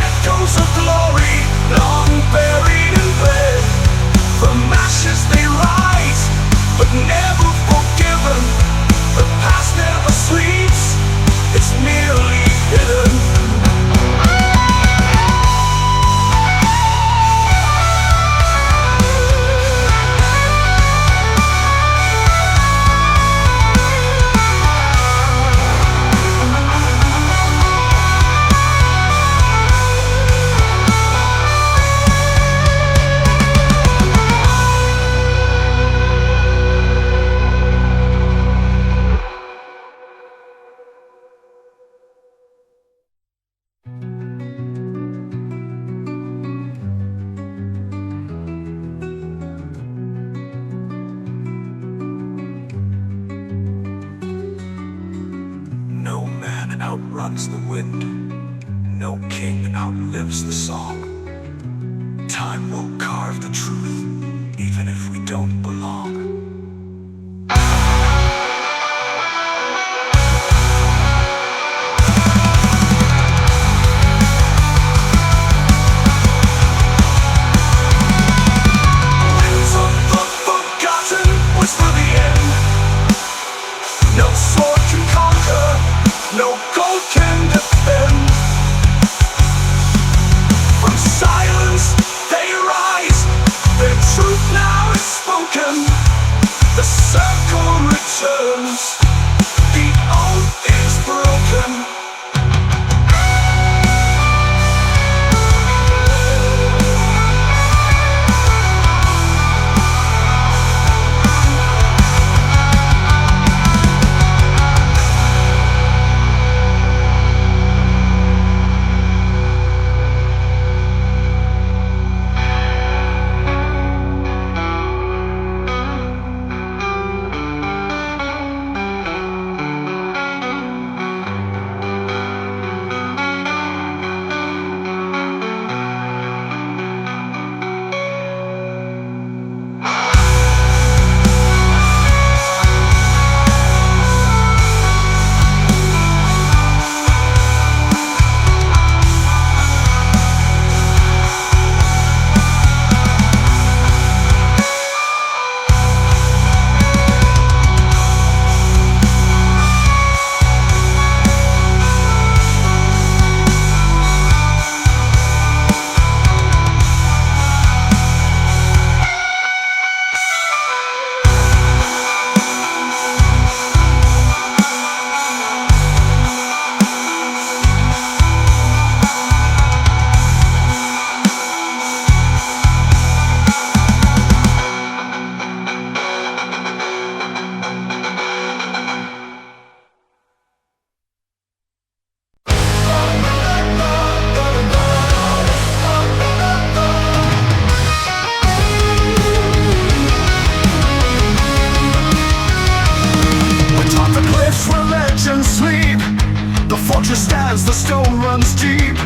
Echoes of glory, long buried in bed. From ashes they rise, but never forgiven. The past never sleeps, it's merely hidden. No man outruns the wind, no king outlives the song. Time will carve the truth, even if we don't belong. Winds of the forgotten whisper the end. No sword can conquer, no gold can defend. From silence they rise, their truth now is spoken. The circle returns, the oath is broken. fortress stands, the stone runs deep.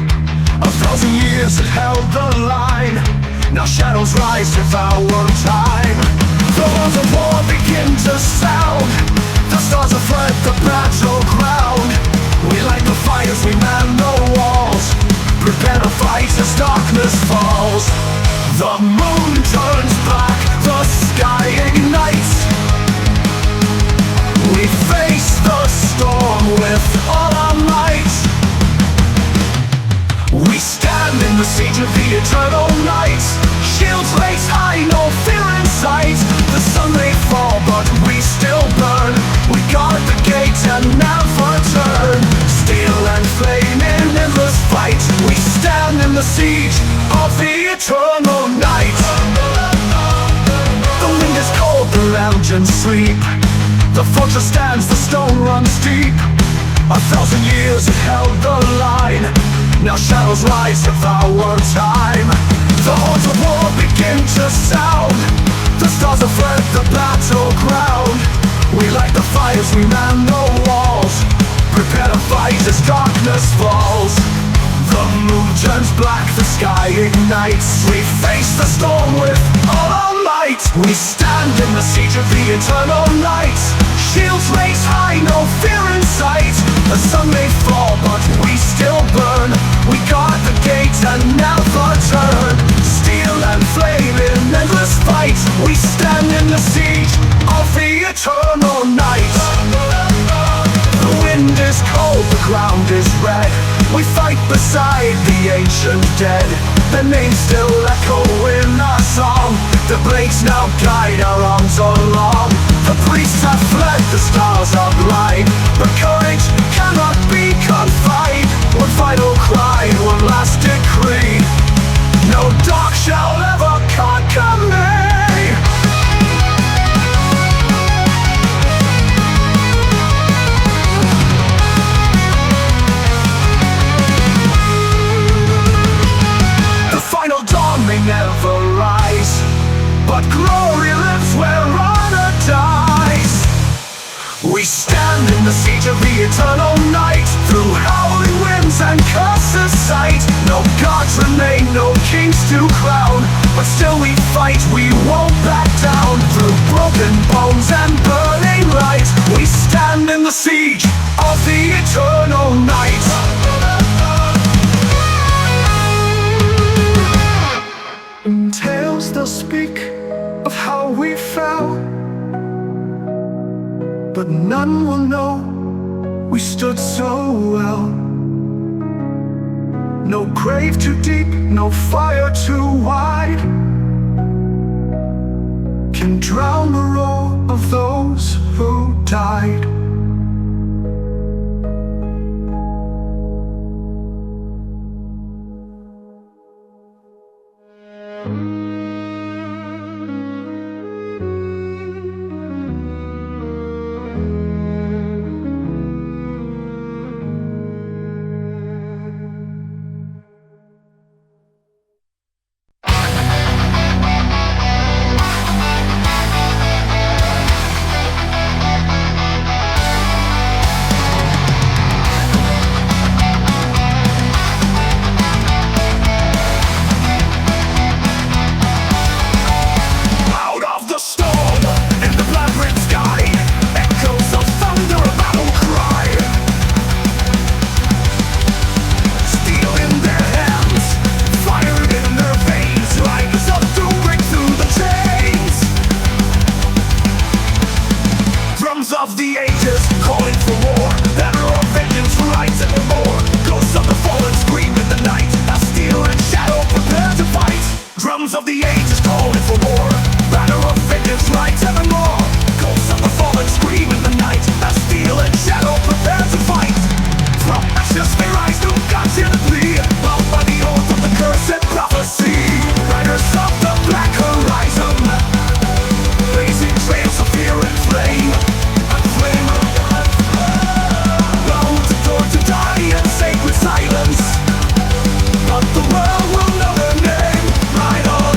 1,000 years it held the line. Now shadows rise to devour time. The horns of war begin to sound. The stars have fled the battleground. We light the fires, we man the walls. Prepare to fight as darkness falls. The moon turns black, the sky ignites. We face the storm with all our might. We stand in the siege of the eternal night. Shields raised high, no fear in sight. The sun may fall, but we still burn. We guard the gate and never turn. Steel and flame in endless fight. We stand in the siege of the eternal night. The wind is cold, the mountains sleep. The fortress stands, the stone runs deep. 1,000 years it held the line. Now shadows rise to devour time. The horns of war begin to sound. The stars have fled the battleground. We light the fires, we man the walls. darkness falls. The moon turns black, the sky ignites. We face the storm with all our might. We stand in the siege of the eternal night. Shields raised high, no fear in sight. The sun may fall, but we still burn. We guard the gate and never turn. Steel and flame in endless fight. We stand in the siege of the eternal night. The wind is cold, the ground is red. We fight beside the ancient dead. Their names still echo in our song. The blades now guide, our arms are long. The priests have fled, the stars are blind. But courage cannot be confined. One final cry, one last decree. No dark shall ever conquer me. May never rise, but glory lives where honor dies. We stand in the siege of the eternal night. Through howling winds and curses sight. No gods remain, no kings to crown. But still we fight, we won't back down. Through broken bones and burning light. We stand in the siege of the eternal night. Tales they'll speak of how we fell, but none will know we stood so well. No grave too deep, no fire too wide can drown the roar of those who died. Of the ages, calling for war. Banner of vengeance, rise evermore. Ghosts of the fallen scream in the night. As steel and shadow prepare to fight. Drums of the ages, calling for war. Banner of vengeance, rise evermore. Ghosts of the fallen scream in the night. As steel and shadow prepare to fight. From ashes may rise new gods in the plea. Bound by the oath of the cursed prophecy. Riders of the black horizon, blazing trails of fear and flame. Silence, but the world will know their name. Ride on,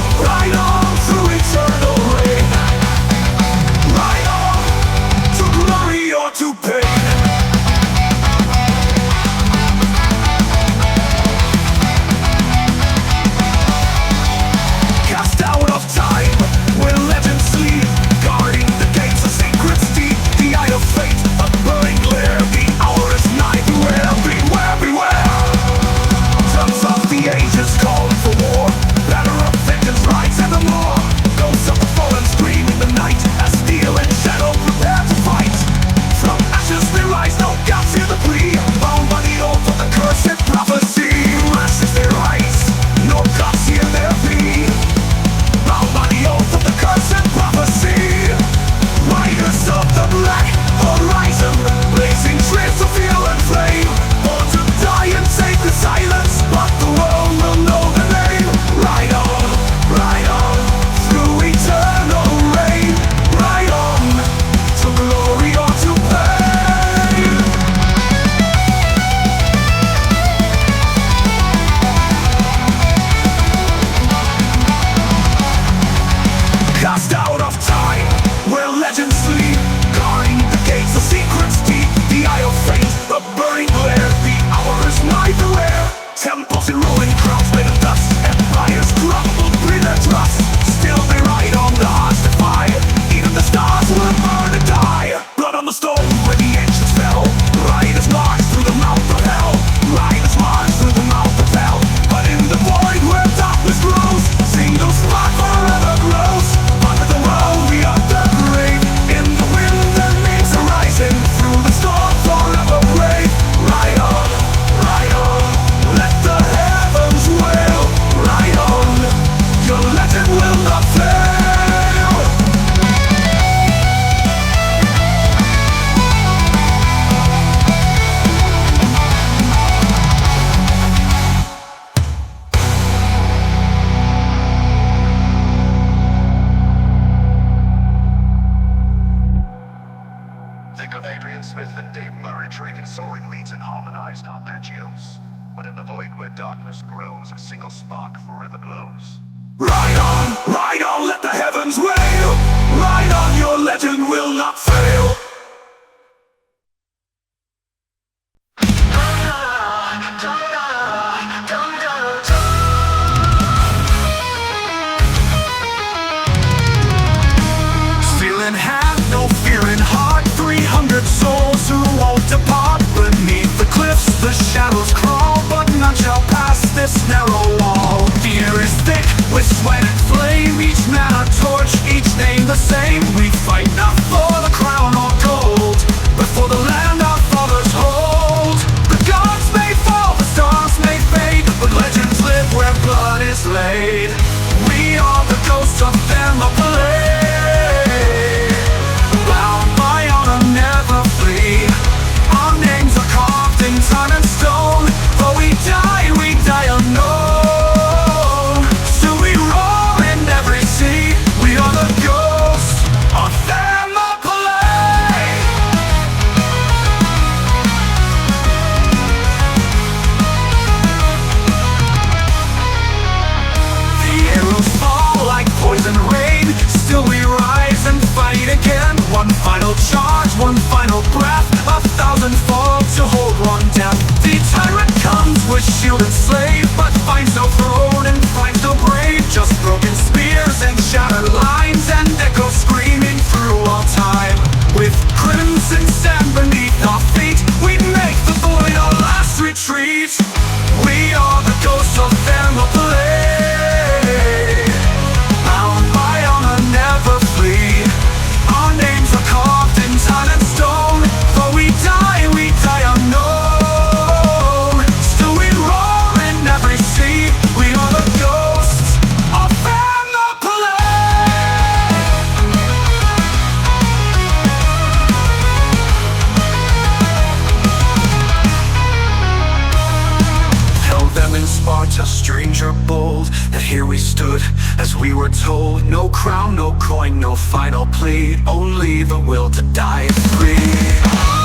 walls and ruined crowns made of dust. Empires crumbled with their trust. Still they ride on, the hearts defy. Even the stars will burn and die. Blood on the stone where the ancients fell. Riders march through the mouth of hell. Riders march through the mouth of hell. But in the void where darkness grows, single spot forever grows. Under the world we are the grave. In the wind their names are rising. Through the storm forever brave. Ride on, let the heavens wail. Ride on, your legend will not fail. Think of Adrian Smith and Dave Murray trading soaring leads and harmonized arpeggios. But in the void where darkness grows, a single spark forever glows. Ride on, let the heavens wail. Ride on, your legend will not fail. Feeling have no fear in heart. 300 souls who won't depart. Beneath the cliffs the shadows crawl, but none shall pass this narrow wall. The air is thick with sweat and flame. Each man a torch, each name the same. We fight not for the crown or gold, but for the land our fathers hold. The gods may fall, the stars may fade, but legends live where blood is laid. We are the ghosts of Thermopylae. Bound by honor, never flee. Our names are carved in time and stone. For we die unknown. Still we roar in every sea. We are the ghosts of Thermopylae. The arrows fall like poison rain. Still we rise and fight again. One final charge, one final breath. 1,000 fall to hold one death. The tyrant comes with shield and slave, but finds no throne and finds no brave. Just broken spears and shattered lines, and echoes screaming through all time. With crimson sand beneath our feet, we make the void our last retreat. We are the ghosts of Thermopylae. Bound by honor, never flee. Our names are carved in time and stone. For we die unknown. Still we roar in every sea. We are the ghosts of Thermopylae. Held them in Sparta, stranger bold, that here we stood as we were told. No crown, no coin, no final plea, only the will to die free.